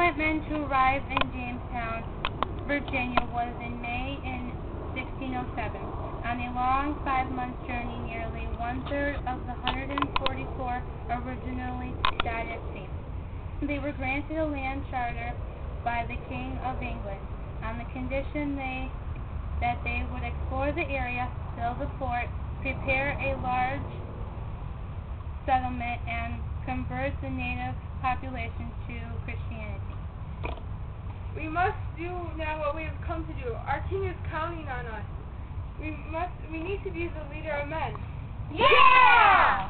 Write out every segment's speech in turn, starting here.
white men to arrive in Jamestown, Virginia was in May in 1607. On a long 5-month journey, nearly one-third of the 144 originally died at sea. They were granted a land charter by the King of England on the condition that they would explore the area, build a fort, prepare a large settlement, and convert the native population to Christianity. We must do now what we have come to do. Our king is counting on us. We need to be the leader of men. Yeah!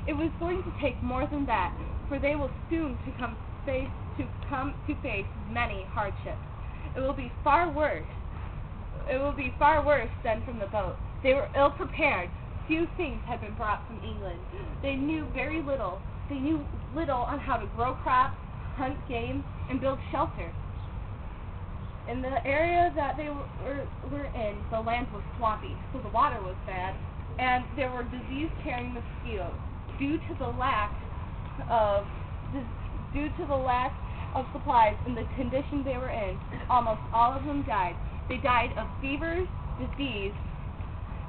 It was going to take more than that, for they will soon come to face many hardships. It will be far worse than from the boat. They were ill prepared. Few things had been brought from England. They knew very little. They knew little on how to grow crops, hunt game, and build shelter. In the area that they were in, the land was swampy, so the water was bad, and there were disease-carrying mosquitoes. Due to the lack of supplies and the condition they were in, almost all of them died. They died of fevers, disease,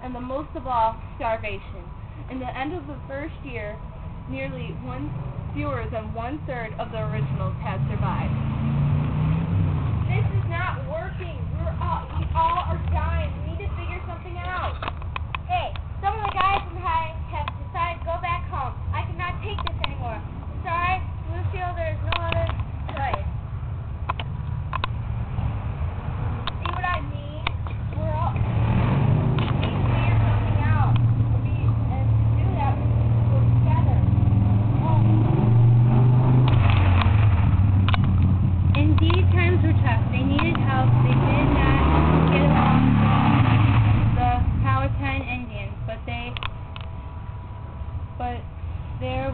and the most of all, starvation. In the end of the first year, fewer than one-third of the originals had survived. This is not working. We all are dying. We need to figure something out. Hey, some of the guys in high have decided to go back home. I cannot take this anymore. I'm sorry, we feel there is no other choice. See what I mean? We're all we need to figure something out. And to do that, we need to work together. Indeed, times were tough. They needed help. They did not get along with the Powhatan Indians, but they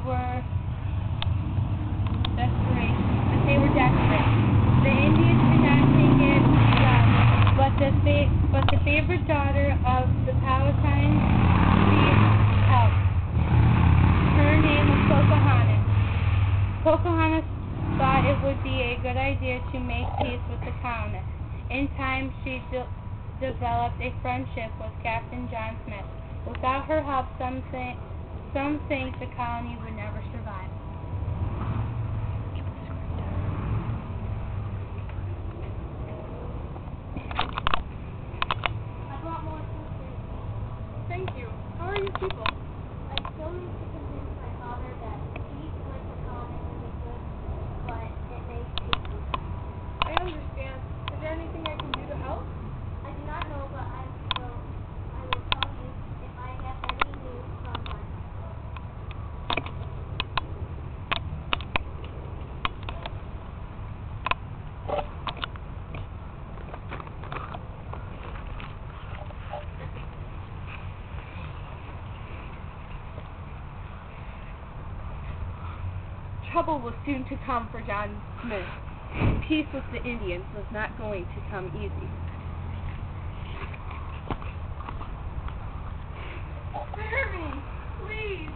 were desperate. The Indians could not take it but the favorite daughter of the Powhatan chief helped. Her name was Pocahontas. Pocahontas thought it would be a good idea to make peace with the colonists. In time, she developed a friendship with Captain John Smith. Without her help, some think the colony would never survive. I brought more sisters. Thank you. How are you people? I still need to convince my father that peace with the colonists is good, but it may take some time. I understand. Is there anything I can do to help? I do not know, but I will tell you if I have any news from my father. Trouble was soon to come for John Smith. Peace with the Indians was not going to come easy. Spare me, please.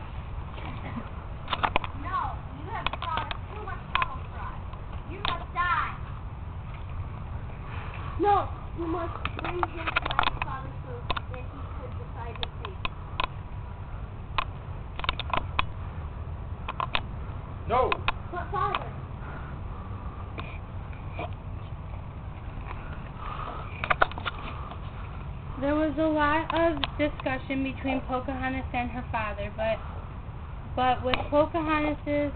No, you have caused too much trouble for us. You must die. No, you must bring him to my father so that he could decide his fate. No! But father, There was a lot of discussion between Pocahontas and her father, but with Pocahontas'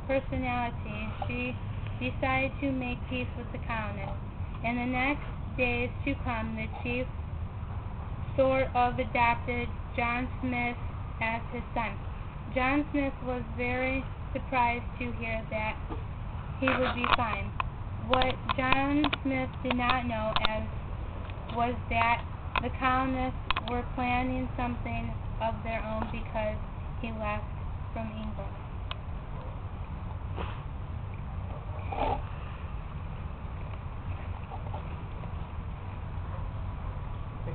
personality, she decided to make peace with the colonists. In the next days to come, the chief sort of adopted John Smith as his son. John Smith was very surprised to hear that he would be fine. What John Smith did not know was that the colonists were planning something of their own because he left from England.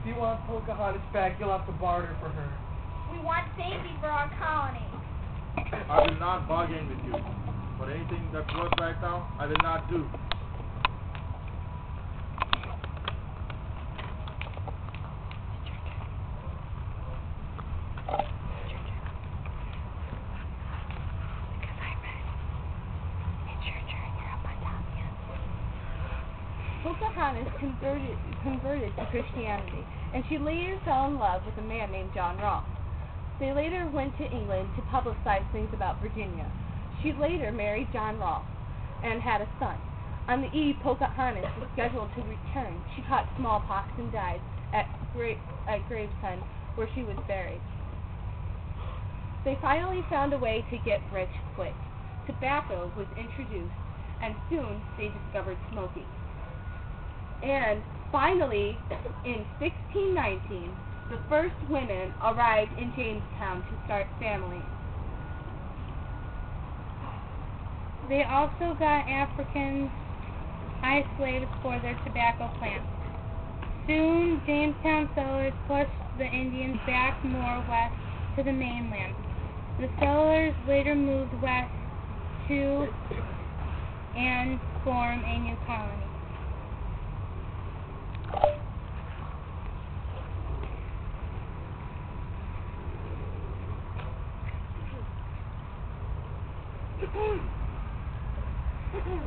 If you want Pocahontas back, you'll have to barter for her. We want safety for our colony. I will not bargain with you. But anything that's worth right now, I will not do. Pocahontas converted to Christianity, and she later fell in love with a man named John Rolfe. They later went to England to publicize things about Virginia. She later married John Rolfe and had a son. On the eve Pocahontas was scheduled to return, she caught smallpox and died at Gravesend, where she was buried. They finally found a way to get rich quick. Tobacco was introduced, and soon they discovered smoking. And finally, in 1619, the first women arrived in Jamestown to start families. They also got Africans as slaves for their tobacco plants. Soon, Jamestown settlers pushed the Indians back more west to the mainland. The settlers later moved west to and formed a new colony.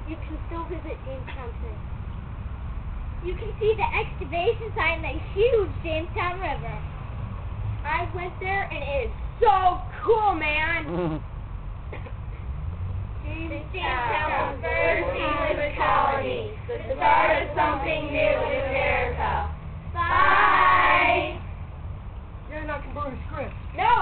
You can still visit Jamestown today. You can see the excavation site in the huge Jamestown River. I went there and it is so cool, man. Jamestown, the first English colony, the start of something new in America. Bye. You're not converting script. No,